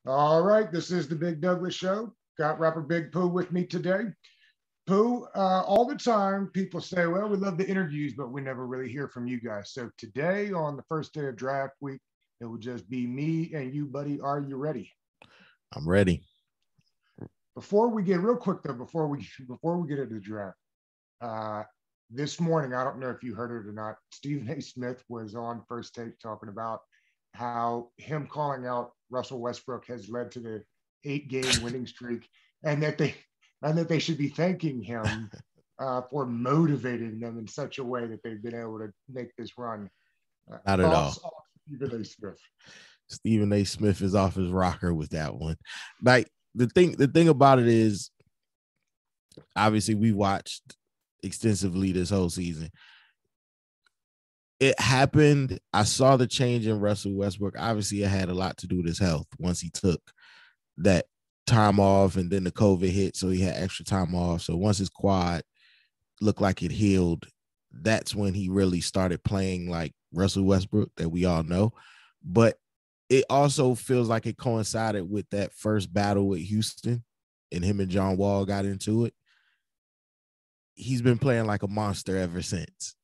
All right, this is the Big Douglas Show. Got rapper Big Pooh with me today. Pooh, all the time people say, well, we love the interviews, but we never really hear from you guys. So today, on the first day of draft week, it will just be me and you, buddy. Are you ready? I'm ready. Before we get real quick though, before we get into the draft, uh, this morning, I don't know if you heard it or not, Stephen A. Smith was on First Take talking about how him calling out Russell Westbrook has led to the 8-game winning streak, and that they should be thanking him for motivating them in such a way that they've been able to make this run. Not at Thoughts all. on Stephen A. Smith? Stephen A. Smith is off his rocker with that one. Like the thing about it is, obviously we watched extensively this whole season. It happened. I saw the change in Russell Westbrook. Obviously, it had a lot to do with his health once he took that time off, and then the COVID hit, so he had extra time off. So once his quad looked like it healed, that's when he really started playing like Russell Westbrook that we all know. But it also feels like it coincided with that first battle with Houston, and him and John Wall got into it. He's been playing like a monster ever since.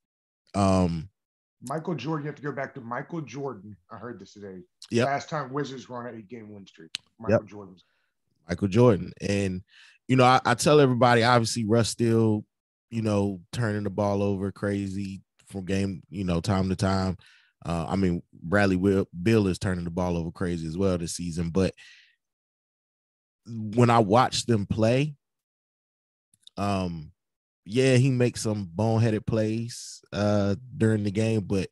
Michael Jordan, you have to go back to Michael Jordan. I heard this today. Yep. Last time Wizards were on an 8-game win streak. Yep. Jordan's. Michael Jordan. And, I tell everybody, obviously, Russ still, turning the ball over crazy from game, time to time. Bradley Bill is turning the ball over crazy as well this season. But when I watch them play, he makes some boneheaded plays during the game, but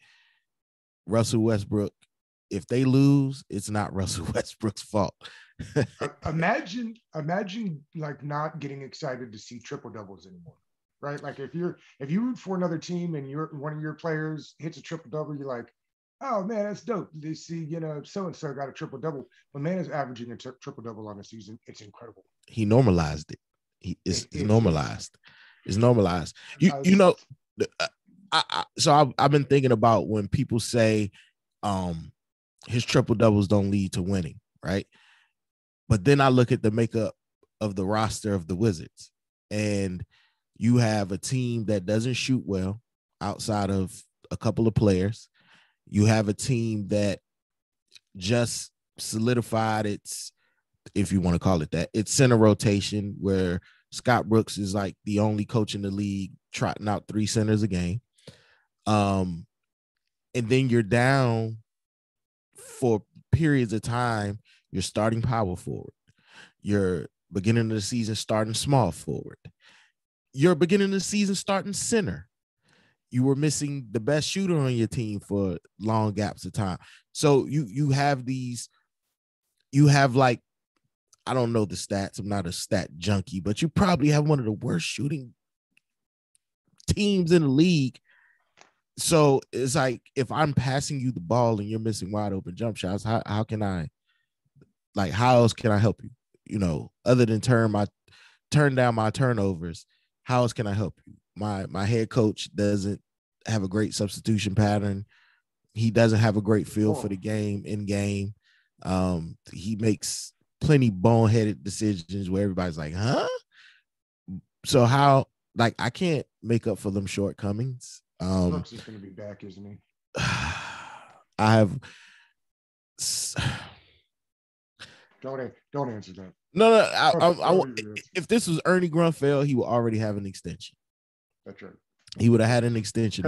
Russell Westbrook, if they lose, it's not Russell Westbrook's fault. Imagine like not getting excited to see triple doubles anymore, right? Like if you root for another team and one of your players hits a triple double, you're like, oh man, that's dope. They see, so and so got a triple double. When man is averaging a triple double on a season, it's incredible. He normalized it. It's normalized. It's normalized. I've been thinking about when people say his triple doubles don't lead to winning, right? But then I look at the makeup of the roster of the Wizards, and you have a team that doesn't shoot well outside of a couple of players. You have a team that just solidified its, if you want to call it that, its center rotation, where Scott Brooks is like the only coach in the league trotting out 3 centers a game. And then you're down for periods of time. You're starting power forward. You're beginning of the season starting small forward. You're beginning of the season starting center. You were missing the best shooter on your team for long gaps of time. So you have like, I don't know the stats. I'm not a stat junkie, but you probably have one of the worst shooting teams in the league. So it's like, if I'm passing you the ball and you're missing wide open jump shots, how else can I help you? Other than turn down my turnovers, how else can I help you? My head coach doesn't have a great substitution pattern. He doesn't have a great feel for the game in game. He makes plenty boneheaded decisions where everybody's like, huh? So how, like, I can't make up for them shortcomings. Brooks is going to be back, isn't he? I have. Don't answer that. No. If this was Ernie Grunfeld, he would already have an extension. That's right. He would have had an extension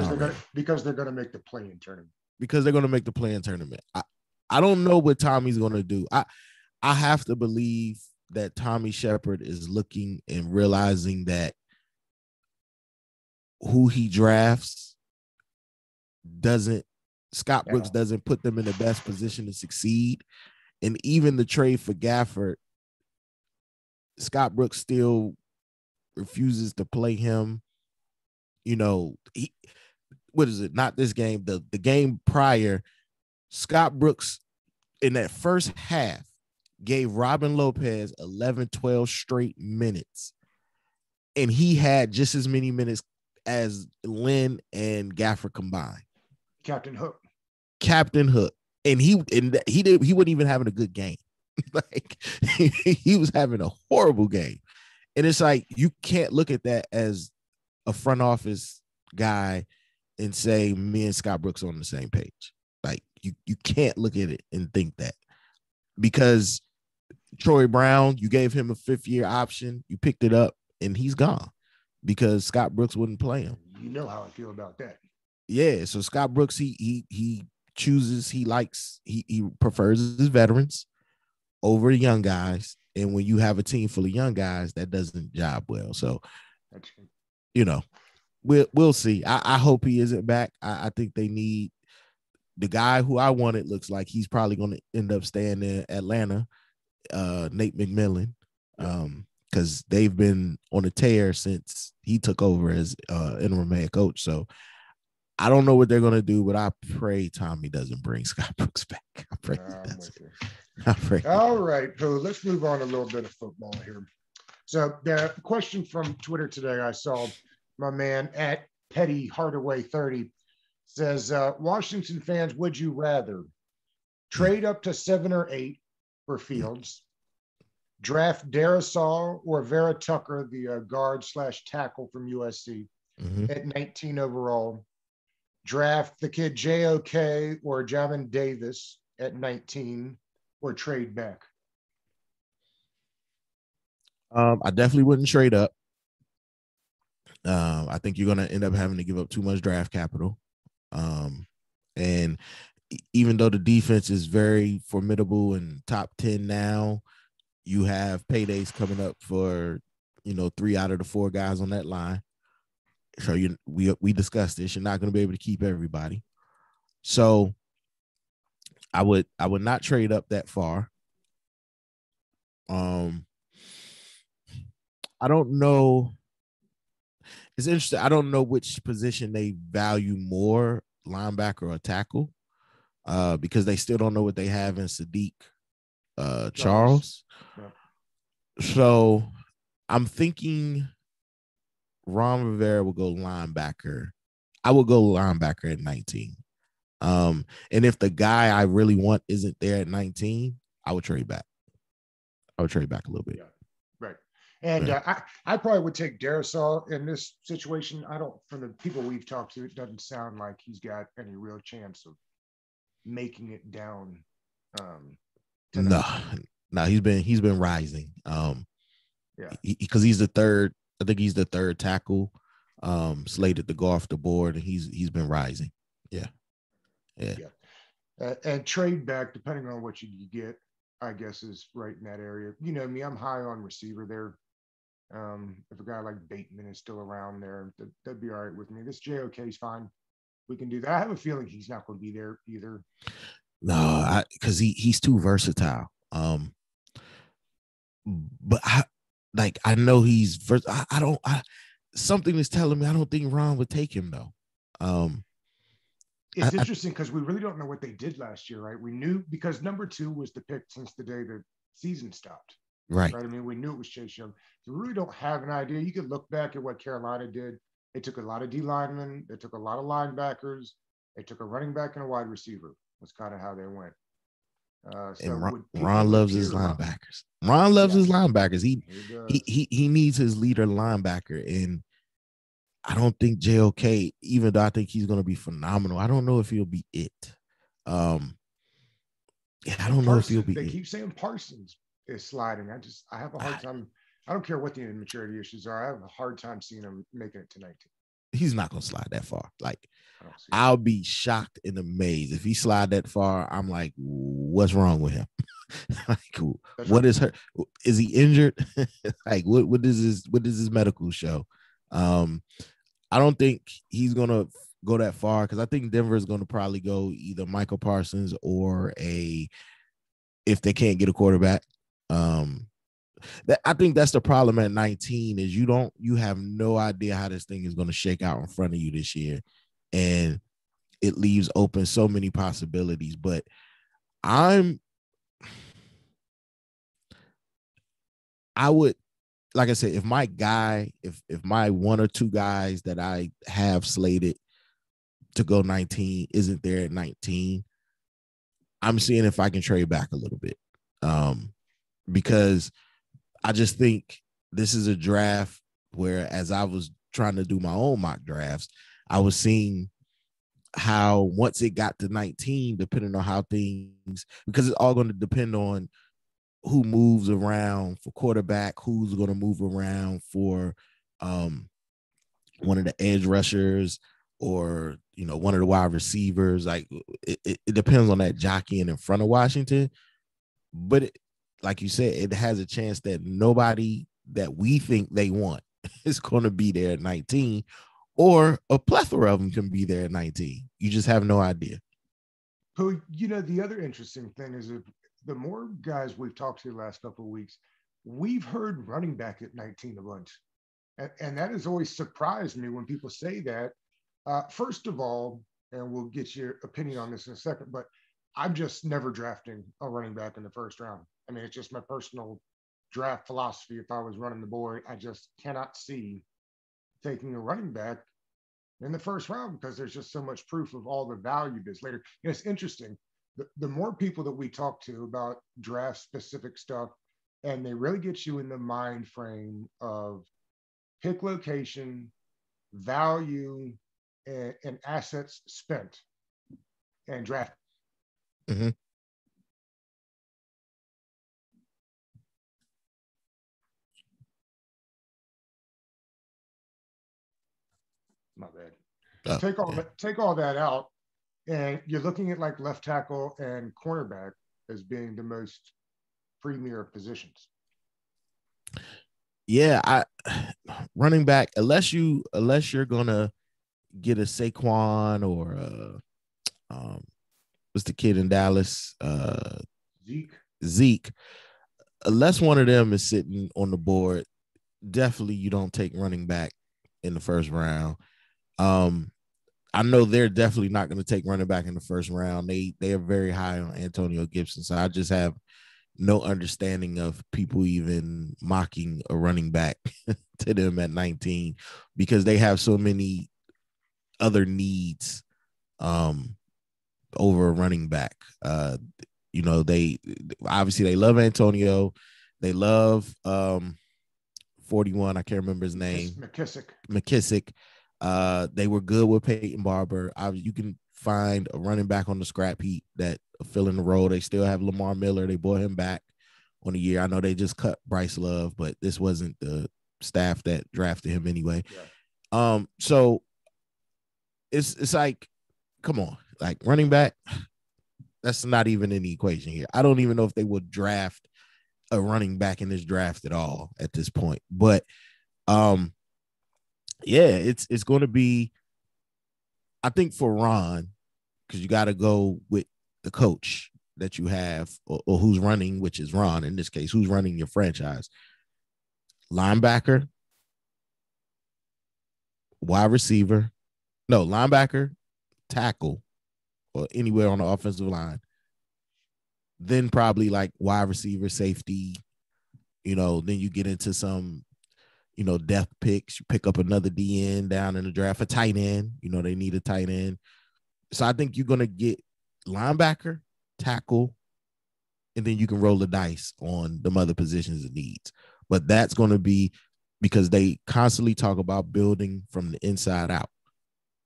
because they're going to make the play-in tournament. Because they're going to make the play-in tournament. I don't know what Tommy's going to do. I have to believe that Tommy Shepard is looking and realizing that who he drafts Scott Brooks doesn't put them in the best position to succeed. And even the trade for Gafford, Scott Brooks still refuses to play him. What is it? Not this game. The game prior, Scott Brooks in that first half gave Robin Lopez 11, 12 straight minutes. And he had just as many minutes as Lynn and Gafford combined. Captain Hook. And he wouldn't even having a good game. Like he was having a horrible game. And it's like you can't look at that as a front office guy and say me and Scott Brooks are on the same page. Like you can't look at it and think that, because Troy Brown, you gave him a 5th-year option, you picked it up, and he's gone because Scott Brooks wouldn't play him. You know how I feel about that. Yeah, so Scott Brooks, he chooses, he prefers his veterans over young guys, and when you have a team full of young guys, that doesn't job well. So, you know, we'll see. I hope he isn't back. I think they need the guy who I wanted. Looks like he's probably going to end up staying in Atlanta, Nate McMillan, because they've been on a tear since he took over as interim head coach. So I don't know what they're going to do, but I pray Tommy doesn't bring Scott Brooks back. I pray he doesn't. I pray. All right, Pooh, let's move on a little bit of football here. So the question from Twitter today, I saw my man at Petty Hardaway 30 says, Washington fans, would you rather trade up to 7 or 8 for Fields, draft Darisaw or Vera Tucker, the guard/tackle from USC at 19 overall, draft the kid JOK or Jamin Davis at 19, or trade back? I definitely wouldn't trade up. I think you're going to end up having to give up too much draft capital. And even though the defense is very formidable and top 10 now, you have paydays coming up for, 3 out of the 4 guys on that line. So we discussed this. You're not going to be able to keep everybody. So I would not trade up that far. I don't know. It's interesting. I don't know which position they value more, linebacker or tackle, because they still don't know what they have in Sadiq Charles. Yeah. So I'm thinking Ron Rivera will go linebacker. I will go linebacker at 19. And if the guy I really want isn't there at 19, I would trade back. I would trade back a little bit. Yeah. Right. And I probably would take Darisaw in this situation. From the people we've talked to, it doesn't sound like he's got any real chance of making it down. No, he's been rising. Because he's the third. I think he's the third tackle slated to go off the board, and he's been rising. Yeah. And trade back, depending on what you get, I guess, is right in that area. You know me, I'm high on receiver there. If a guy like Bateman is still around there, that'd be all right with me. This JOK is fine. We can do that. I have a feeling he's not going to be there either. No, because he's too versatile. But I know he's something is telling me I don't think Ron would take him though. It's interesting because we really don't know what they did last year, right? We knew because number 2 was the pick since the day the season stopped. Right. I mean, we knew it was Chase Young. So we really don't have an idea. You could look back at what Carolina did. They took a lot of D linemen. They took a lot of linebackers. They took a running back and a wide receiver. That's kind of how they went. Ron loves his linebackers. Ron loves his linebackers. He needs his leader linebacker, and I don't think JOK, even though I think he's going to be phenomenal, I don't know if he'll be it. I don't know if he'll be it. They keep saying Parsons is sliding. I have a hard time. I don't care what the immaturity issues are. I have a hard time seeing him making it to 19. He's not going to slide that far. Like, I'll be shocked and amazed if he slide that far. I'm like, what's wrong with him? Like, what is hurt? Is he injured? Like, what does his medical show? I don't think he's gonna go that far because I think Denver is gonna probably go either Michael Parsons or if they can't get a quarterback. I think that's the problem at 19 is you have no idea how this thing is going to shake out in front of you this year, and it leaves open so many possibilities. But I would, like I said, if my 1 or 2 guys that I have slated to go 19 isn't there at 19, I'm seeing if I can trade back a little bit. because I just think this is a draft where, as I was trying to do my own mock drafts, I was seeing how once it got to 19, depending on how things, because it's all going to depend on who moves around for quarterback, who's going to move around for one of the edge rushers, or one of the wide receivers. Like it depends on that jockeying in front of Washington. But like you said, it has a chance that nobody that we think they want is going to be there at 19, or a plethora of them can be there at 19. You just have no idea. Who, the other interesting thing is, the more guys we've talked to the last couple of weeks, we've heard running back at 19 a bunch. And that has always surprised me when people say that. First of all, and we'll get your opinion on this in a second, but I'm just never drafting a running back in the first round. I mean, it's just my personal draft philosophy. If I was running the board, I just cannot see taking a running back in the first round because there's just so much proof of all the value this later. And it's interesting. The more people that we talk to about draft specific stuff, and they really get you in the mind frame of pick location, value, and assets spent and draft. Mm-hmm. My bad. Oh, take all that out, and you're looking at like left tackle and cornerback as being the most premier positions. Yeah, running back, unless you're gonna get a Saquon or what's the kid in Dallas? Zeke. Unless one of them is sitting on the board, definitely you don't take running back in the first round. I know they're definitely not going to take running back in the first round. They are very high on Antonio Gibson. So I just have no understanding of people even mocking a running back to them at 19 because they have so many other needs over a running back. They obviously they love Antonio. They love 41. I can't remember his name. McKissick. They were good with Peyton Barber. You can find a running back on the scrap heap that fill in the role. They still have Lamar Miller. They brought him back on a year. I know they just cut Bryce Love, but this wasn't the staff that drafted him anyway. Yeah. So it's like, come on, like running back, that's not even in the equation here. I don't even know if they would draft a running back in this draft at all at this point. But yeah, it's going to be, I think for Ron, because you got to go with the coach that you have or who's running, which is Ron in this case, who's running your franchise. Linebacker, wide receiver, no, linebacker, tackle, or anywhere on the offensive line. Then probably like wide receiver, safety, then you get into some, depth picks. You pick up another DN down in the draft, a tight end. They need a tight end. So I think you're going to get linebacker, tackle, and then you can roll the dice on the other positions it needs. But that's going to be because they constantly talk about building from the inside out.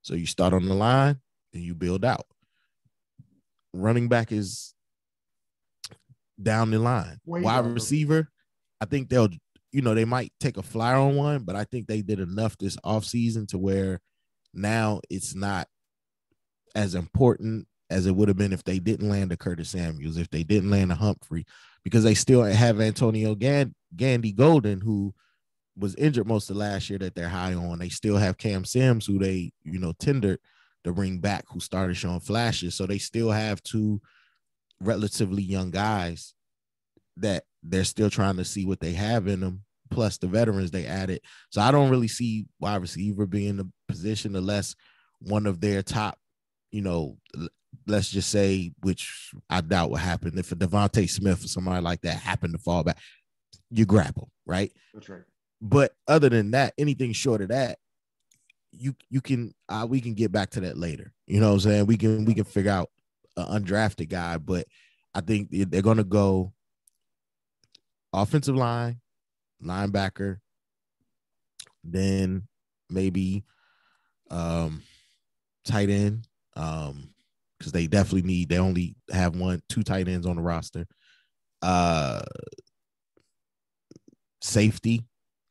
So you start on the line and you build out. Running back is down the line. Wide receiver, I think they'll, they might take a flyer on one, but I think they did enough this offseason to where now it's not as important as it would have been if they didn't land a Curtis Samuels, if they didn't land a Humphrey, because they still have Antonio Gandy Golden, who was injured most of last year that they're high on. They still have Cam Sims, who they, tendered to bring back, who started showing flashes. So they still have two relatively young guys that they're still trying to see what they have in them, plus the veterans they added. So I don't really see wide receiver being in the position unless one of their top, let's just say, which I doubt will happen. If a Devontae Smith or somebody like that happened to fall back, you grab them, right? That's right. But other than that, anything short of that, you can we can get back to that later. You know what I'm saying? We can figure out an undrafted guy, but I think they're gonna go offensive line, linebacker, then maybe tight end. Because they only have two tight ends on the roster. Safety,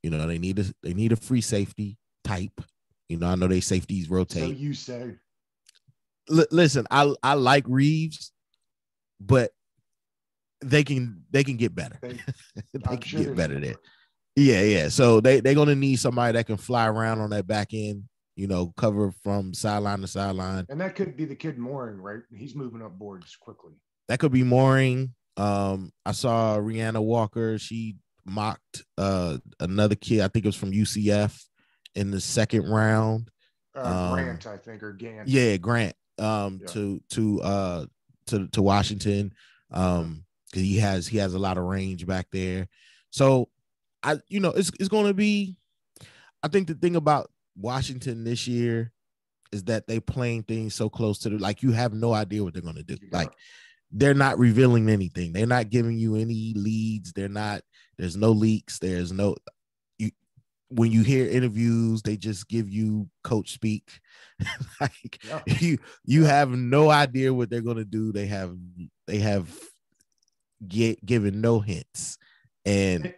they need a free safety type. I know they safeties rotate. So you say. Listen, I like Reeves, but they can get better. They can get better there. Yeah. So they're gonna need somebody that can fly around on that back end, cover from sideline to sideline. And that could be the kid Mooring, right? He's moving up boards quickly. That could be Mooring. I saw Rihanna Walker. She mocked another kid. I think it was from UCF in the second round. Grant, I think, or Gant. Yeah, Grant. To Washington. Because he has a lot of range back there. So it's going to be. I think the thing about Washington this year is that they playing things so close to you have no idea what they're going to do. Like they're not revealing anything. They're not giving you any leads. There's no leaks. There's no. When you hear interviews, they just give you coach speak. You have no idea what they're going to do. They have given no hints. And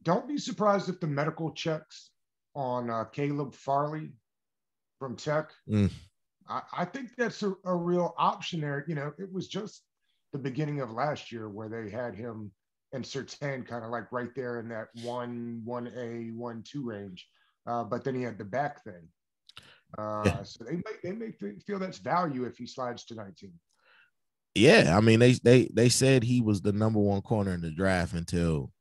don't be surprised if the medical checks on Caleb Farley from Tech. I think that's a real option there. It was just the beginning of last year where they had him and Surtain kind of like right there in that 1A, 1-2 range. But then he had the back thing. So they may feel that's value if he slides to 19. Yeah, I mean they said he was the number one corner in the draft until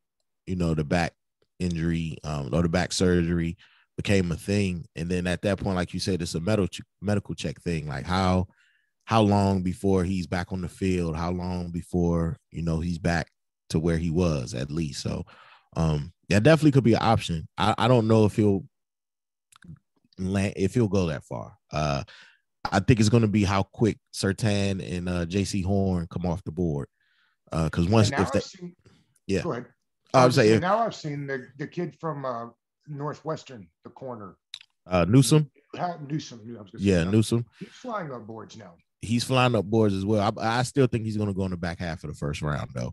the back injury or the back surgery became a thing, and then at that point, like you said, it's a medical check thing. Like how long before he's back on the field? How long before he's back to where he was at least? So that definitely could be an option. I don't know if he'll go that far. I think it's going to be how quick Surtain and JC Horn come off the board. Because once if they, yeah, go ahead. I was saying now I've seen the kid from Northwestern, the corner, Newsome. Newsome. Newsome. He's flying up boards now. He's flying up boards as well. I still think he's going to go in the back half of the first round, though.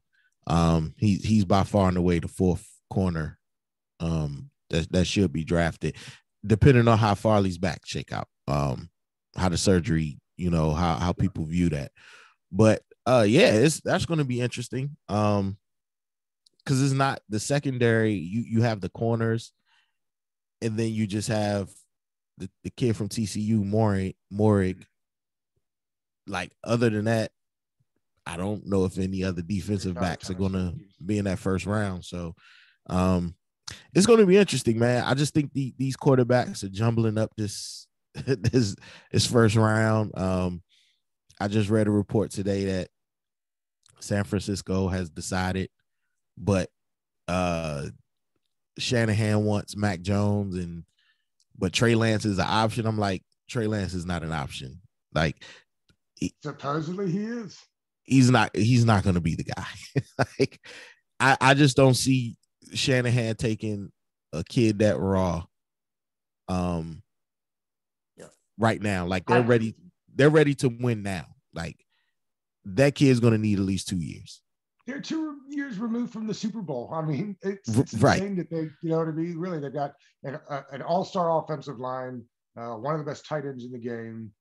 He's by far and away the fourth corner that should be drafted, depending on how Farley's back shake out. How the surgery, how people view that. But that's going to be interesting. Because it's not the secondary. You have the corners, and then you just have the kid from TCU, Morig. Like other than that, I don't know if any other defensive backs are going to be in that first round. So it's going to be interesting, man. I just think these quarterbacks are jumbling up this first round. I just read a report today that San Francisco has decided, but Shanahan wants Mac Jones, but Trey Lance is an option. I'm like, Trey Lance is not an option. Like, supposedly he is. He's not going to be the guy. Like, I just don't see Shanahan taking a kid that raw. Right now, like they're ready to win now. Like that kid's going to need at least 2 years. They're 2 years removed from the Super Bowl. I mean, it's right. insane that they, to be really, they've got an all-star offensive line, one of the best tight ends in the game,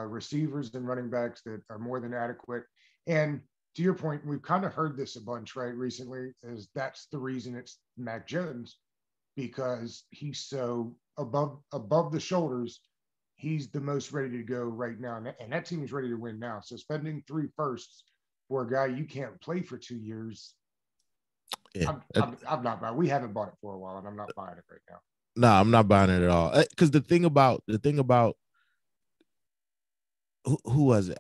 receivers and running backs that are more than adequate. And to your point, we've kind of heard this a bunch, right, recently, is that's the reason it's Mac Jones, because he's so above the shoulders. He's the most ready to go right now. And that team is ready to win now. So spending 3 firsts for a guy you can't play for 2 years. Yeah. I'm not buying. We haven't bought it for a while, and I'm not buying it right now. No, I'm not buying it at all. Because the thing about who was it?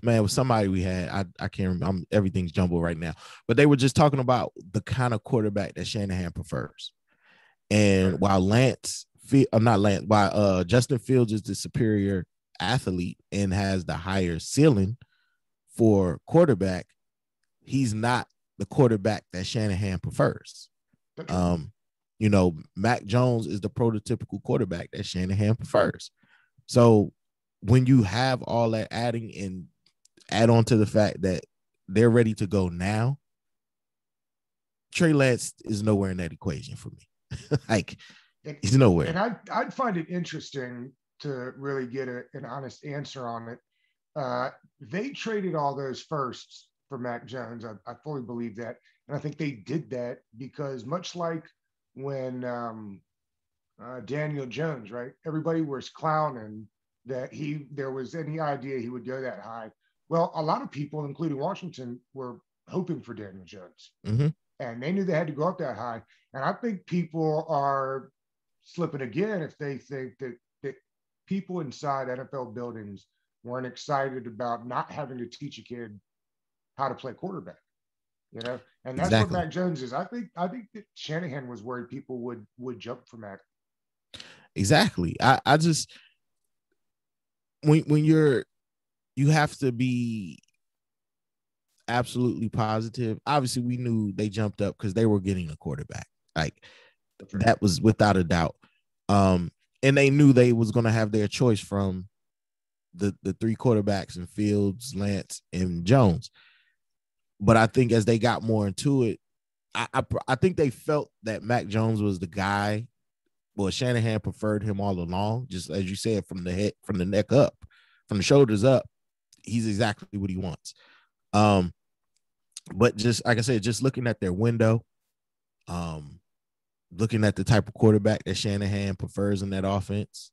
Man, it was somebody we had. I can't remember. Everything's jumbled right now. But they were just talking about the kind of quarterback that Shanahan prefers. And while Justin Fields is the superior athlete and has the higher ceiling for quarterback, he's not the quarterback that Shanahan prefers. You know, Mac Jones is the prototypical quarterback that Shanahan prefers. So when you have all that adding and add on to the fact that they're ready to go now, Trey Lance is nowhere in that equation for me. Like, he's nowhere. And I'd find it interesting to really get an honest answer on it. They traded all those firsts for Mac Jones. I fully believe that. And I think they did that because much like when Daniel Jones, right? Everybody was clowning that there was any idea he would go that high. Well, a lot of people, including Washington, were hoping for Daniel Jones. Mm-hmm. And they knew they had to go up that high. And I think people are slipping again if they think that people inside NFL buildings weren't excited about not having to teach a kid how to play quarterback. You know, and that's exactly what Mac Jones is. I think that Shanahan was worried people would jump for Mac. Exactly. I just when you have to be absolutely positive. Obviously, we knew they jumped up because they were getting a quarterback. Like that was without a doubt. And they knew they was going to have their choice from the three quarterbacks in Fields, Lance, and Jones. But I think as they got more into it, I think they felt that Mac Jones was the guy. Well, Shanahan preferred him all along, just as you said, from the head, from the neck up, from the shoulders up. He's exactly what he wants. But just like I said, just looking at their window, looking at the type of quarterback that Shanahan prefers in that offense,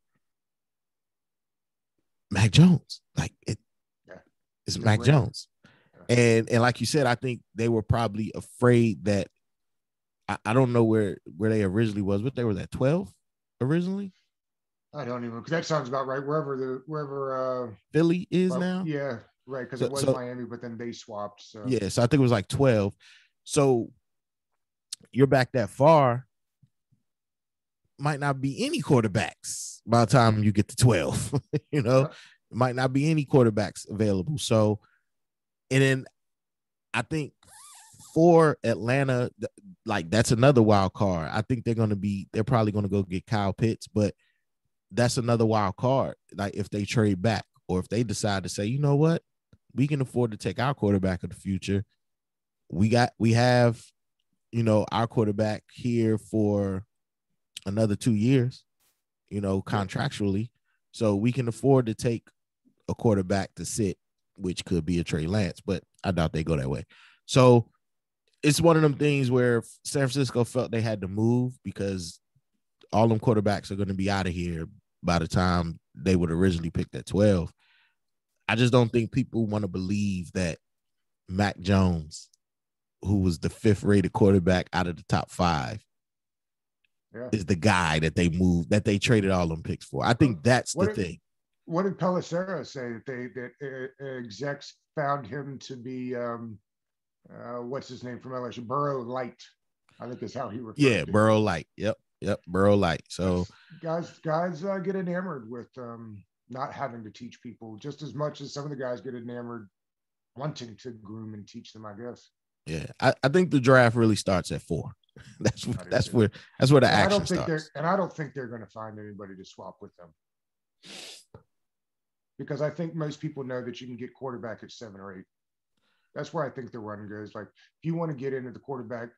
Mac Jones, like it's Mac Jones. And like you said, I think they were probably afraid that I don't know where they originally was, but they were at 12 originally. I don't even, because that sounds about right. Wherever Philly is now. Yeah, right. Because it was Miami, but then they swapped. So yeah, so I think it was like 12. So you're back that far. Might not be any quarterbacks by the time you get to 12. You know, might not be any quarterbacks available. So, and then I think for Atlanta, like that's another wild card. I think they're probably going to go get Kyle Pitts, but that's another wild card. Like if they trade back or if they decide to say, you know what, we can afford to take our quarterback of the future. We have, you know, our quarterback here for another 2 years, you know, contractually. So we can afford to take a quarterback to sit, which could be a Trey Lance, but I doubt they go that way. So it's one of them things where San Francisco felt they had to move because all them quarterbacks are going to be out of here by the time they would originally pick that 12. I just don't think people want to believe that Mac Jones, who was the 5th rated quarterback out of the top 5, is the guy that they traded all them picks for. I think that's the thing. What did Pelissero say that execs found him to be what's his name from LSU? Burrow Light, I think is how he referred to Burrow Light. Yep, Burrow Light. So guys get enamored with not having to teach people just as much as some of the guys get enamored wanting to groom and teach them, I guess. Yeah, I think the draft really starts at 4. That's where the action starts. And I don't think they're going to find anybody to swap with them, because I think most people know that you can get quarterback at 7 or 8. That's where I think the run goes. Like if you want to get into the quarterback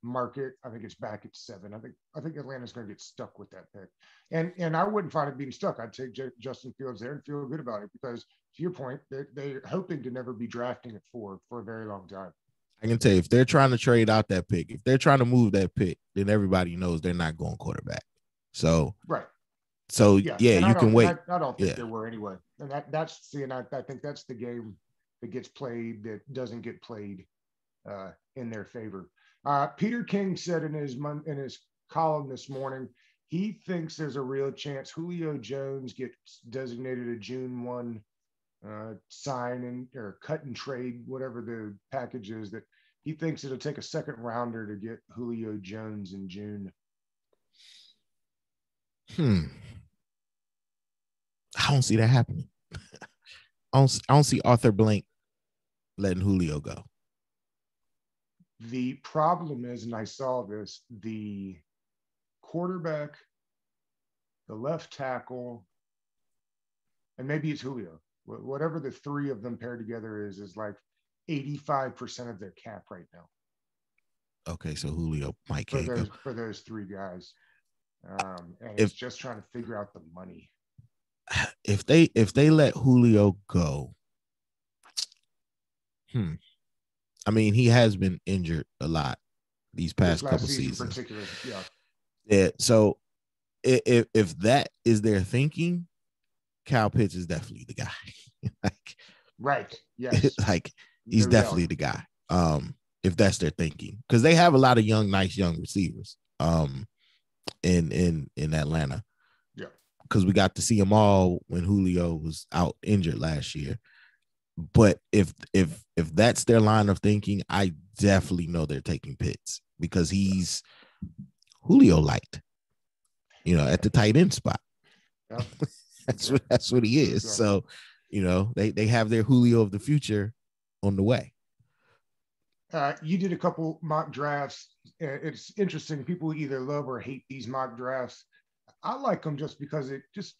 market, I think it's back at 7. I think Atlanta's going to get stuck with that pick, and I wouldn't find it being stuck. I'd take Justin Fields there and feel good about it, because to your point, they're hoping to never be drafting at 4 for a very long time. I can tell you, if they're trying to trade out that pick, if they're trying to move that pick, then everybody knows they're not going quarterback. So right. So you can wait. I don't think there were anyway, and I think that's the game that gets played that doesn't get played in their favor. Peter King said in his column this morning, he thinks there's a real chance Julio Jones gets designated a June 1 sign or cut and trade, whatever the package is, that he thinks it'll take a second rounder to get Julio Jones in June. I don't see that happening. I don't see Arthur Blank letting Julio go. The problem is, and I saw this, the quarterback, the left tackle, and maybe it's Julio. Whatever the three of them paired together is like 85% of their cap right now Okay, so Julio might for can't go. those three guys, and it's If just trying to figure out the money. if they let Julio go, I mean, he has been injured a lot these This past last couple season, in seasons. particular, yeah. Yeah. So if that is their thinking, Kyle Pitts is definitely the guy. like, Right. Yes. like he's No doubt. definitely the guy. If that's their thinking, because they have a lot of nice young receivers. In Atlanta. Yeah. Because we got to see them all when Julio was out injured last year. But if that's their line of thinking, I definitely know they're taking Pitts because he's Julio light, at the tight end spot. Yeah. That's what he is. So, they have their Julio of the future on the way. You did a couple mock drafts. It's interesting. People either love or hate these mock drafts. I like them just because it gets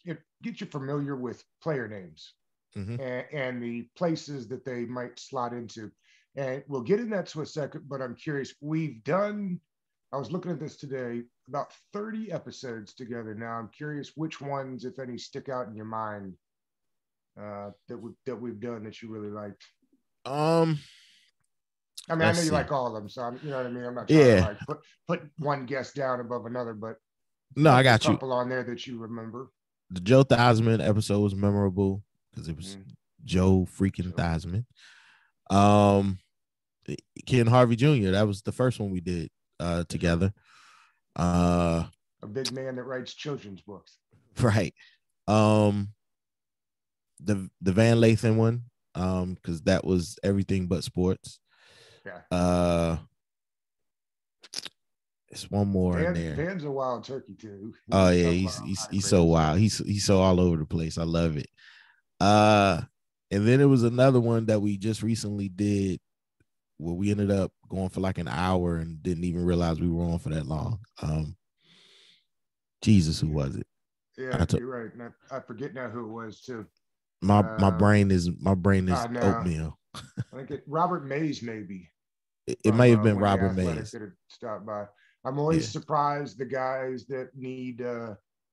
you familiar with player names and the places that they might slot into. And we'll get in that to a second, but I'm curious. I was looking at this today, about 30 episodes together now. I'm curious which ones, if any, stick out in your mind that we've done that you really liked. I mean, I know you like all of them, so you know what I mean. I'm not trying to like put one guest down above another, but no, I got a couple on there that you remember. The Joe Theismann episode was memorable because it was Joe freaking Theismann. Ken Harvey Jr. That was the first one we did together. A big man that writes children's books, right? The Van Lathan one, because that was everything but sports. Yeah. It's one more in there. Van's a wild turkey too. Oh yeah, he's so wild. He's so all over the place. I love it. And then it was another one that we just recently did where we ended up going for like an hour and didn't even realize we were on for that long. Jesus, who was it? Yeah, you're right. And I forget now who it was too. My brain is oatmeal. I think Robert Mays maybe. It may have been Robert Mays. That had stopped by. I'm always surprised the guys that need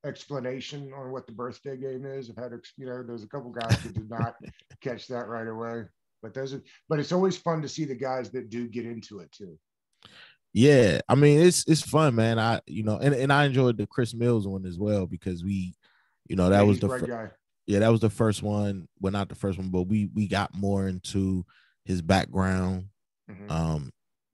explanation on what the birthday game is. I've had, there's a couple guys that did not catch that right away. But it's always fun to see the guys that do get into it too. Yeah, I mean it's fun, man. And I enjoyed the Chris Mills one as well because we, that was the guy. Yeah, that was the first one. Well, not the first one, but we got more into his background.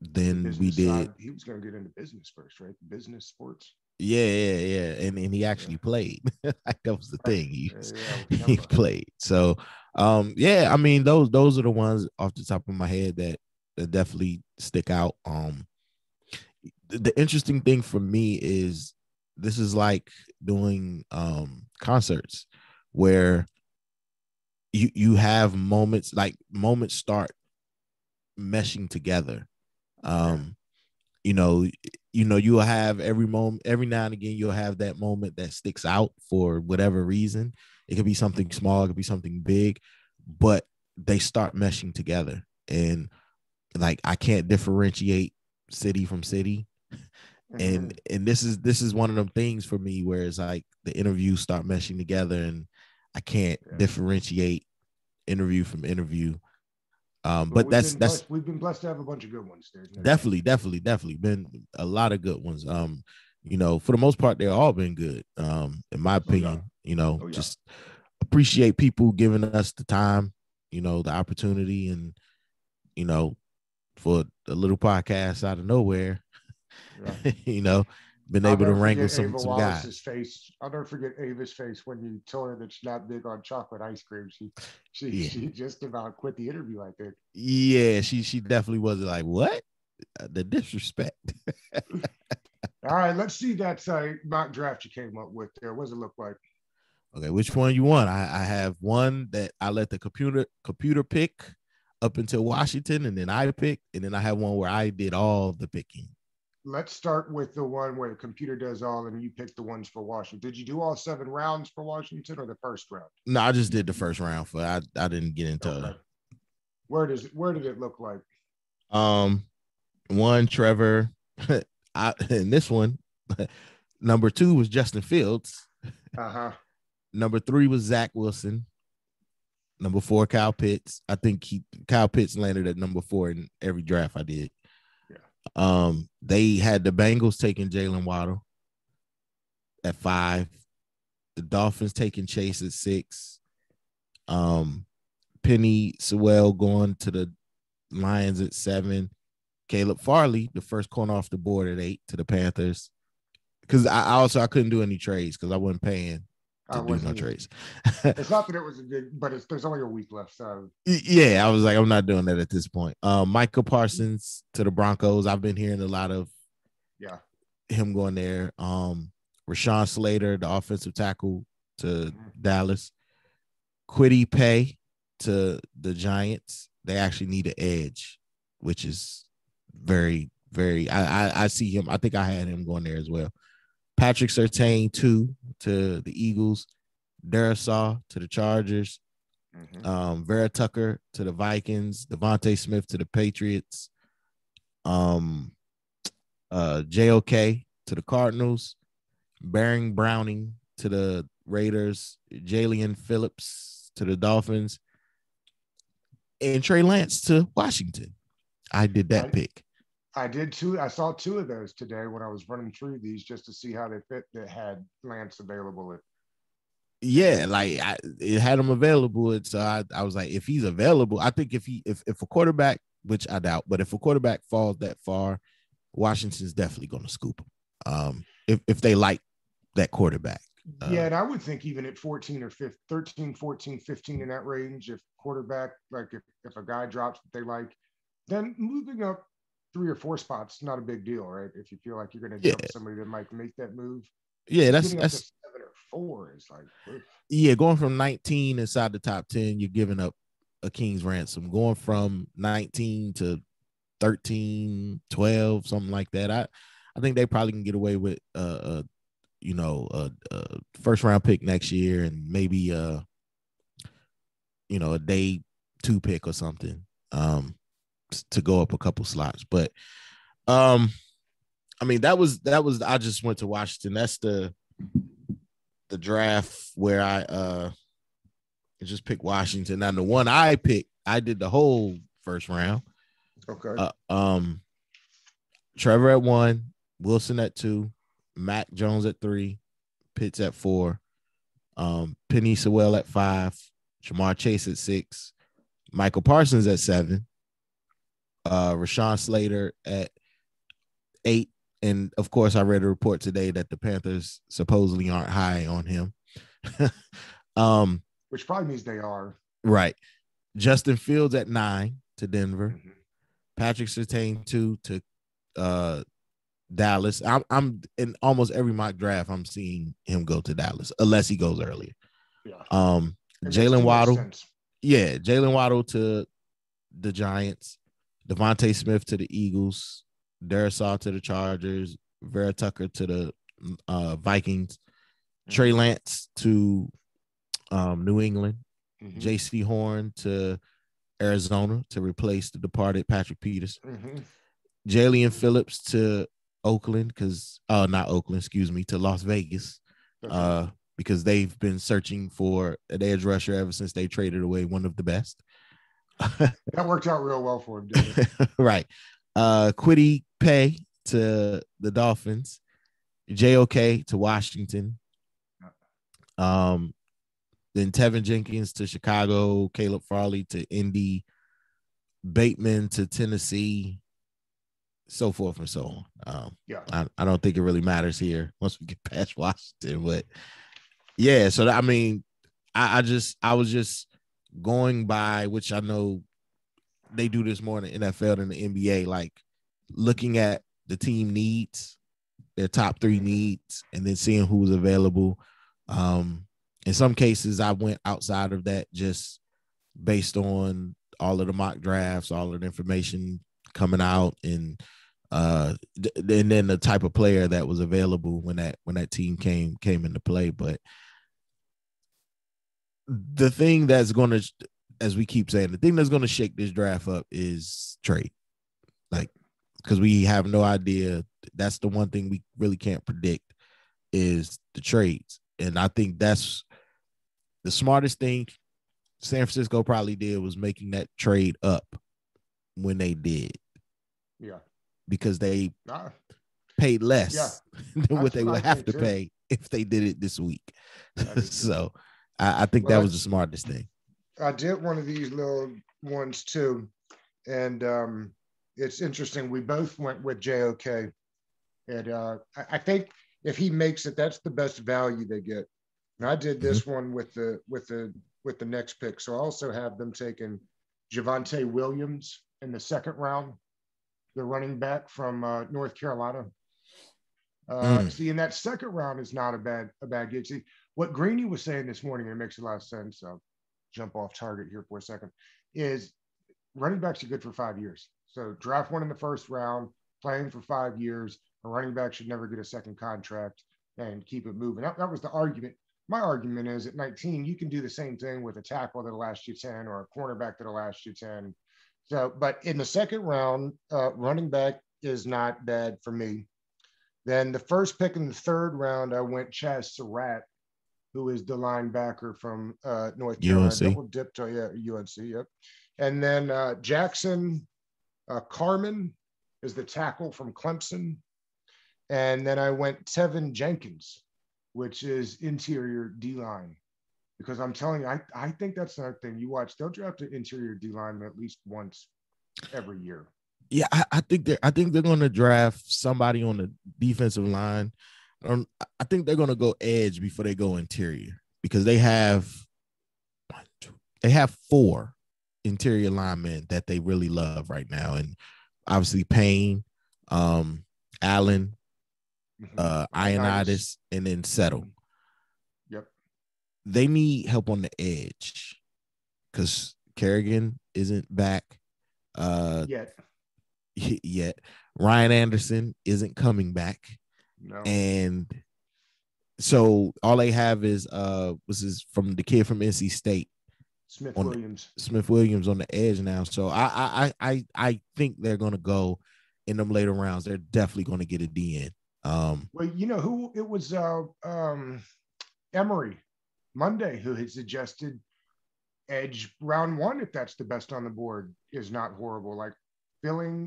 Then we did. He was going to get into business first, right? Business, sports. Yeah, and he actually played. Like that was the thing. He played. So, I mean those are the ones off the top of my head that definitely stick out. The interesting thing for me is this is like doing concerts where you have moments start meshing together. You'll have every now and again you'll have that moment that sticks out for whatever reason. It could be something small, it could be something big, but they start meshing together. And like I can't differentiate city from city. And this is one of them things for me where it's like the interviews start meshing together and I can't differentiate interview from interview. But we've been blessed to have a bunch of good ones. Definitely been a lot of good ones. For the most part, they've all been good. In my opinion, just appreciate people giving us the time, the opportunity, and for a little podcast out of nowhere, been able to wrangle some guys. Face. I'll never forget Ava's face when you told her that she's not big on chocolate ice cream. She just about quit the interview like that. Yeah, she definitely was like, what? The disrespect. All right, let's see that mock draft you came up with there. What does it look like? Okay, which one you want? I have one that I let the computer pick. up until Washington, and then I picked, and then I have one where I did all the picking. Let's start with the one where the computer does all, and you pick the ones for Washington. Did you do all 7 rounds for Washington or the first round? No, I just did the first round for. I didn't get into. Okay. Where did it look like? One Trevor, and this one, number 2 was Justin Fields. Number 3 was Zach Wilson. Number 4, Kyle Pitts. I think Kyle Pitts landed at number 4 in every draft I did. Yeah. They had the Bengals taking Jalen Waddle at 5. The Dolphins taking Chase at 6. Penny Sewell going to the Lions at 7. Caleb Farley, the first corner off the board at 8 to the Panthers. Because I couldn't do any trades because I wasn't paying to do no trades. It's not that it was a good, but there's only a week left. So yeah, I was like, I'm not doing that at this point. Micah Parsons to the Broncos. I've been hearing a lot of him going there. Rashawn Slater, the offensive tackle to Dallas. Kwity Paye to the Giants. They actually need an edge, which is very, very. I see him. I think I had him going there as well. Patrick Surtain 2 to the Eagles, Darisaw to the Chargers, Vera Tucker to the Vikings, Devontae Smith to the Patriots, JOK to the Cardinals, Baron Browning to the Raiders, Jalen Phillips to the Dolphins, and Trey Lance to Washington. I did that pick. I did too. I saw 2 of those today when I was running through these just to see how they fit. That had Lance available. Yeah, like it had him available. So I was like, if he's available, I think if a quarterback, which I doubt, but if a quarterback falls that far, Washington's definitely going to scoop him. If they like that quarterback. Yeah, and I would think even at 14 or 15, 13, 14, 15 in that range, if quarterback, like if a guy drops that they like, then moving up 3 or 4 spots, not a big deal, right? If you feel like you're going to jump somebody that might make that move. Yeah, that's 7 or 4 is like, yeah, going from 19 inside the top 10, you're giving up a king's ransom. Going from 19 to 13, 12, something like that. I think they probably can get away with a first round pick next year and maybe a day 2 pick or something. To go up a couple slots. But I mean that was I just went to Washington. That's the draft where I just picked Washington. Now the one I picked, I did the whole first round. Okay. Trevor at 1, Wilson at 2, Mac Jones at 3, Pitts at 4, Penny Sewell at 5, Jamar Chase at 6, Michael Parsons at 7, Rashawn Slater at 8. And of course, I read a report today that the Panthers supposedly aren't high on him. Which probably means they are. Right. Justin Fields at 9 to Denver. Patrick Surtain 2 to Dallas. I'm in almost every mock draft, I'm seeing him go to Dallas, unless he goes earlier. Yeah. Jalen Waddle. Yeah, Jalen Waddle to the Giants. Devontae Smith to the Eagles, Darisaw to the Chargers, Vera Tucker to the Vikings, Trey Lance to New England, J.C. Horn to Arizona to replace the departed Patrick Peters, Jalen Phillips to Oakland to Las Vegas because they've been searching for an edge rusher ever since they traded away one of the best. That worked out real well for him, didn't it? Right. Kwity Paye to the Dolphins, JOK to Washington. Then Tevin Jenkins to Chicago, Caleb Farley to Indy, Bateman to Tennessee, so forth and so on. I don't think it really matters here once we get past Washington, but yeah. So I mean, I was just going by, which I know they do this more in the NFL than the NBA, like looking at the team needs, their top 3 needs, and then seeing who's available. In some cases, I went outside of that just based on all of the mock drafts, all of the information coming out, and then the type of player that was available when that team came into play. But the thing that's going to, as we keep saying, the thing that's going to shake this draft up is trade. Like, because we have no idea. That's the one thing we really can't predict is the trades. And I think that's the smartest thing San Francisco probably did was making that trade up when they did. Yeah. Because they paid less than what they would have to too. pay if they did it this week. So I think that was the smartest thing. I did one of these little ones too. And it's interesting. We both went with JOK. And I think if he makes it, that's the best value they get. And I did this one with the next pick. So I also have them taking Javonte Williams in the second round, the running back from North Carolina. See, in that second round is not a bad gig. See, what Greeny was saying this morning, and it makes a lot of sense. I'll jump off target here for a second, is running backs are good for 5 years. So draft one in the first round, playing for 5 years. A running back should never get a second contract and keep it moving. That was the argument. My argument is at 19, you can do the same thing with a tackle that'll last you 10 or a cornerback that'll last you 10. So, but in the second round, running back is not bad for me. Then the first pick in the third round, I went Chaz Surratt, who is the linebacker from North Carolina. UNC. Double dipped, UNC, yep. And then Jackson Carman is the tackle from Clemson. And then I went Tevin Jenkins, which is interior D-line. Because I'm telling you, I think that's another thing. You watch, they'll draft an interior D-line at least once every year. Yeah, I think they're going to draft somebody on the defensive line. I think they're going to go edge before they go interior because they have 4 interior linemen that they really love right now, and obviously Payne, Allen, Ioannidis, and then Settle. Yep. They need help on the edge because Kerrigan isn't back yet. Ryan Anderson isn't coming back. No. And so all they have is from the kid from NC State. Smith Williams on the edge now. So I think they're gonna go in them later rounds. They're definitely gonna get a DN. Well, you know who it was Emory Monday who had suggested edge round 1 if that's the best on the board is not horrible. Like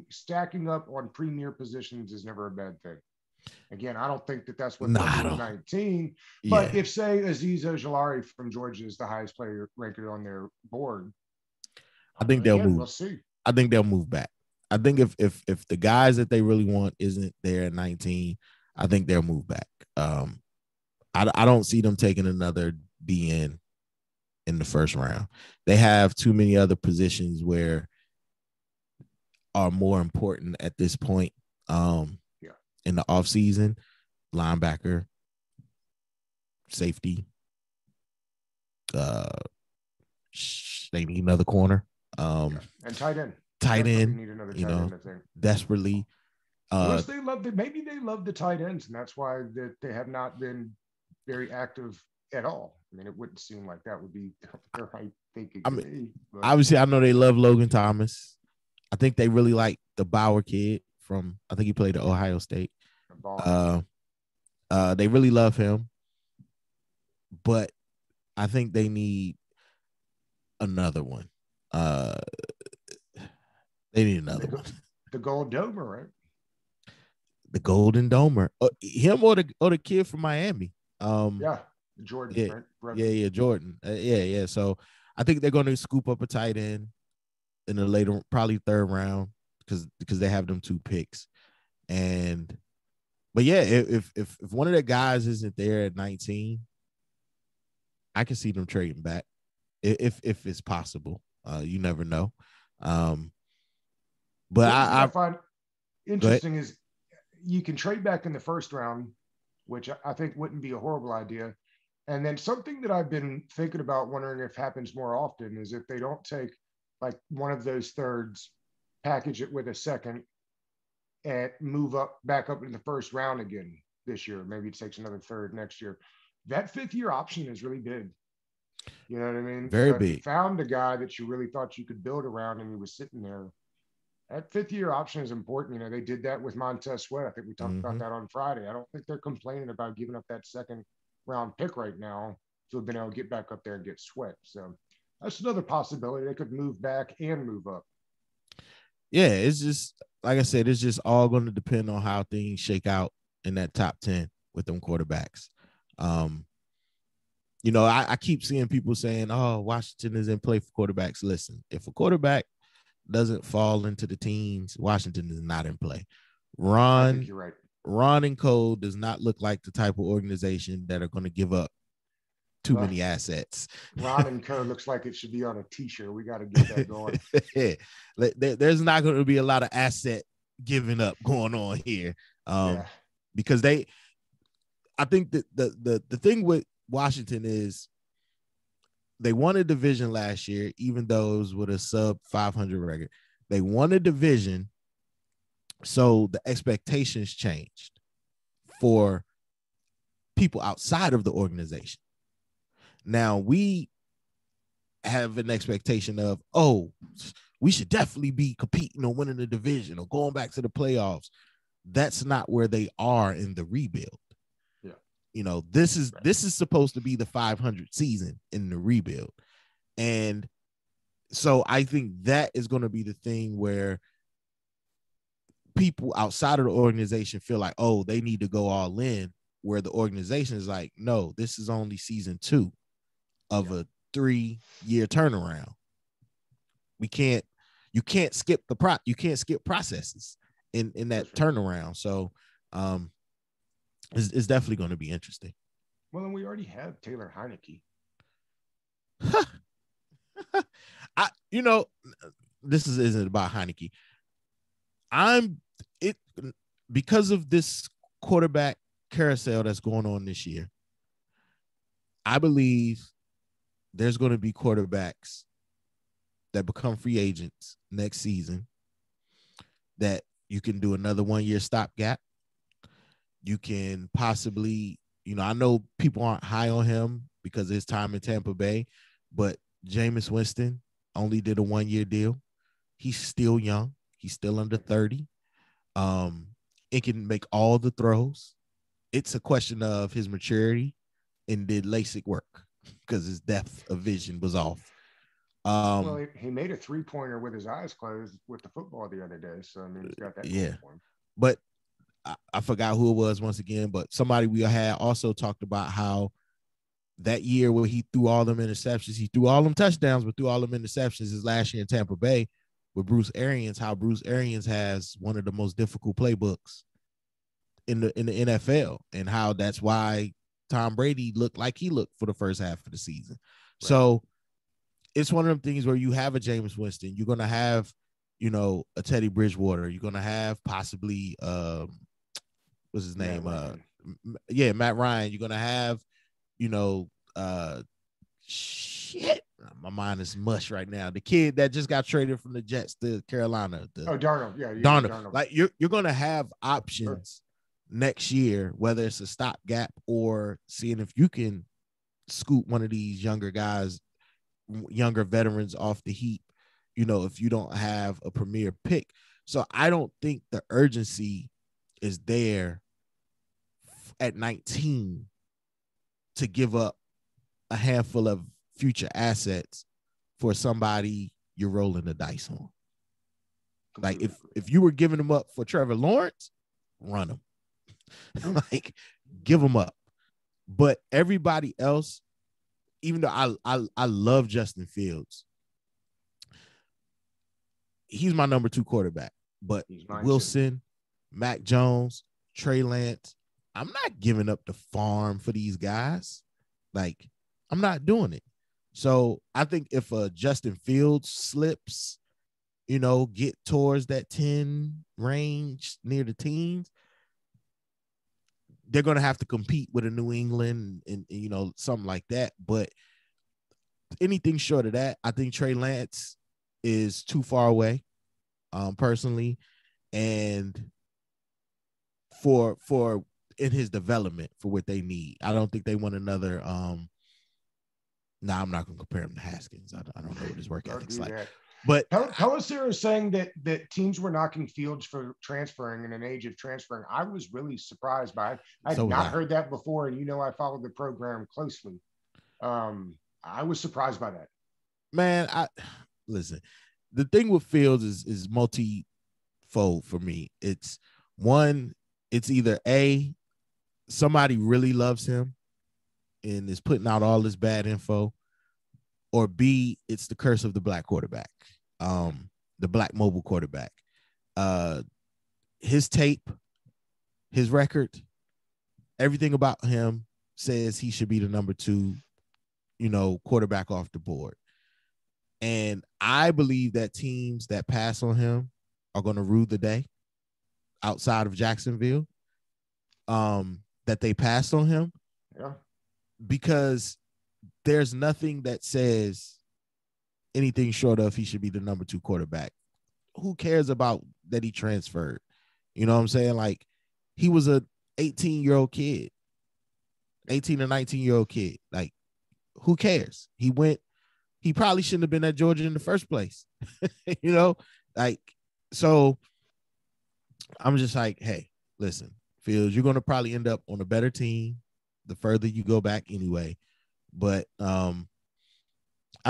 stacking up on premier positions is never a bad thing. Again, I don't think that's what they'll do in 19. But if, say, Azeez Ojulari from Georgia is the highest player ranked on their board, I think they'll move. We'll see. I think they'll move back. I think if the guys that they really want isn't there at 19, I think they'll move back. I don't see them taking another DN in the first round. They have too many other positions where are more important at this point. In the offseason, linebacker, safety, they need another corner. And tight end. Tight end, need another tight end, I think. Desperately. Maybe they love the tight ends, and that's why they have not been very active at all. I mean, it wouldn't seem like that would be their right thinking. Obviously, I know they love Logan Thomas. I think they really like the Bauer kid from, I think he played at Ohio State. They really love him, but I think they need another one. They need another one. The Gold Domer, right? The Golden Domer. Him or the kid from Miami. Jordan. Right? Yeah, Jordan. Yeah. So I think they're going to scoop up a tight end in the later, probably third round, because they have them 2 picks. But yeah, if one of the guys isn't there at 19, I can see them trading back if it's possible. You never know. But I find interesting is you can trade back in the first round, which I think wouldn't be a horrible idea. And then something that I've been thinking about, wondering if happens more often, is if they don't take like one of those thirds, package it with a second, and move up back up in the first round again this year. Maybe it takes another third next year. That 5th year option is really big. You know what I mean? Very So if you big. found a guy that you really thought you could build around and he was sitting there, that 5th year option is important. You know, they did that with Montez Sweat. I think we talked about Mm-hmm. that on Friday. I don't think they're complaining about giving up that second round pick right now to have been able to get back up there and get Sweat. So that's another possibility. They could move back and move up. Yeah, it's just like I said, it's just all going to depend on how things shake out in that top 10 with them quarterbacks. Um, I keep seeing people saying, "Oh, Washington is in play for quarterbacks." Listen, if a quarterback doesn't fall into the teens, Washington is not in play. I think Ron, you're right. Ron and Cole does not look like the type of organization that are going to give up too Well, many assets. Ron and Co. looks like it should be on a T-shirt. We got to get that going. There's not going to be a lot of asset giving up going on here, Yeah. because I think that the thing with Washington is they won a division last year, even though it was with a sub 500 record. They won a division, so the expectations changed for people outside of the organization. Now we have an expectation of, oh, we should definitely be competing or winning the division or going back to the playoffs. That's not where they are in the rebuild. Yeah. This is supposed to be the 500 season in the rebuild. And so I think that is going to be the thing where people outside of the organization feel like, oh, they need to go all in, where the organization is like, no, this is only season 2 of a 3-year turnaround. You can't skip processes in that turnaround. So it's definitely going to be interesting. Well, and we already have Taylor Heineke. This isn't about Heineke. Because of this quarterback carousel that's going on this year, I believe there's going to be quarterbacks that become free agents next season that you can do another 1-year stopgap. You can possibly, I know people aren't high on him because of his time in Tampa Bay, but Jameis Winston only did a 1-year deal. He's still young. He's still under 30. It can make all the throws. It's a question of his maturity and did LASIK work, because his depth of vision was off. Well, he made a 3-pointer with his eyes closed with the football the other day. So, I mean, he's got that going for him. But I forgot who it was once again, but somebody we had also talked about how that year where he threw all them interceptions, he threw all them touchdowns, but threw all them interceptions is last year in Tampa Bay with Bruce Arians, how Bruce Arians has one of the most difficult playbooks in the NFL, and how that's why Tom Brady looked like he looked for the first half of the season. Right. So it's one of them things where you have a Jameis Winston, you're going to have, a Teddy Bridgewater, you're going to have possibly, what's his name? Matt Ryan. You're going to have, shit. My mind is mush right now. The kid that just got traded from the Jets to Carolina. Darnold. Yeah. Darnold. Like you're going to have options next year, whether it's a stopgap or seeing if you can scoop one of these younger guys, younger veterans off the heap, if you don't have a premier pick. So I don't think the urgency is there at 19 to give up a handful of future assets for somebody you're rolling the dice on. Like if you were giving them up for Trevor Lawrence, run them. Like give them up. But everybody else, even though I love Justin Fields, he's my number 2 quarterback. But Wilson, Mac Jones, Trey Lance, I'm not giving up the farm for these guys. Like, I'm not doing it. So I think if Justin Fields slips, get towards that 10 range near the teens, they're going to have to compete with a New England and something like that. But anything short of that, I think Trey Lance is too far away, personally, and for in his development for what they need. I don't think they want another. I'm not gonna compare him to Haskins. I don't know what his work ethic's like. That. But Pellissier is saying that teams were knocking Fields for transferring in an age of transferring. I was really surprised by it. I had not heard that before, and I followed the program closely. I was surprised by that. Man, listen. The thing with Fields is multi-fold for me. It's one, it's either A, somebody really loves him and is putting out all this bad info, or B, it's the curse of the black quarterback, the black mobile quarterback. His tape, his record, everything about him says he should be the number 2, quarterback off the board. And I believe that teams that pass on him are going to rue the day outside of Jacksonville, that they passed on him. Yeah. Because there's nothing that says anything short of he should be the number 2 quarterback. Who cares about that he transferred? You know what I'm saying? Like, he was a 18-year-old kid, 18 or 19-year-old kid. Like, who cares? He probably shouldn't have been at Georgia in the first place. So I'm just like, hey, listen, Fields, you're going to probably end up on a better team the further you go back anyway. But I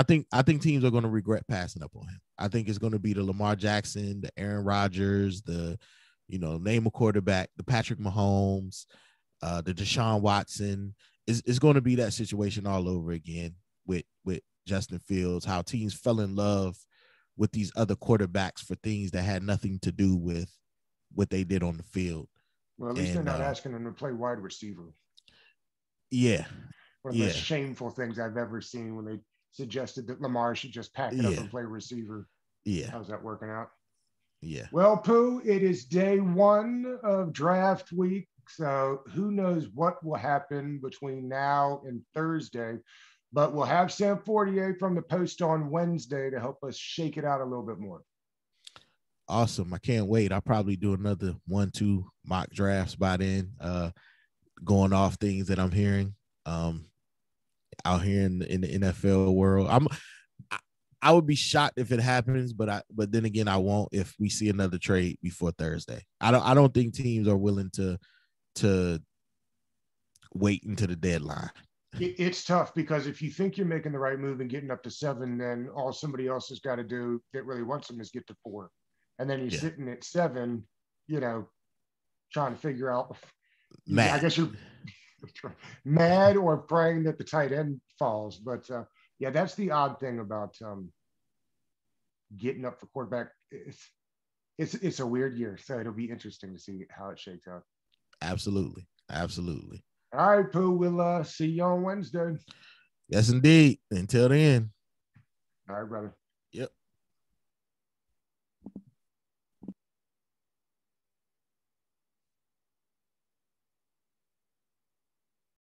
think teams are going to regret passing up on him. I think it's going to be the Lamar Jackson, the Aaron Rodgers, the, name a quarterback, the Patrick Mahomes, the Deshaun Watson. It's going to be that situation all over again with Justin Fields, how teams fell in love with these other quarterbacks for things that had nothing to do with what they did on the field. Well, at least they're not asking him to play wide receiver. Yeah. One of the most shameful things I've ever seen when they suggested that Lamar should just pack it up and play receiver. Yeah. How's that working out? Yeah. Well, Pooh, it is day 1 of draft week. So who knows what will happen between now and Thursday. But we'll have Sam Fortier from the Post on Wednesday to help us shake it out a little bit more. Awesome. I can't wait. I'll probably do another 1-2 mock drafts by then, going off things that I'm hearing out here in the NFL world. I would be shocked if it happens, but then again, I won't if we see another trade before Thursday. I don't think teams are willing to wait until the deadline. It's tough because if you think you're making the right move and getting up to 7, then all somebody else has got to do that really wants them is get to 4. And then you're sitting at 7, trying to figure out. I guess you're mad or praying that the tight end falls. But that's the odd thing about getting up for quarterback. It's a weird year, so it'll be interesting to see how it shakes out. Absolutely. All right, Pooh, we'll see you on Wednesday. Yes, indeed. Until then. All right, brother. Yep.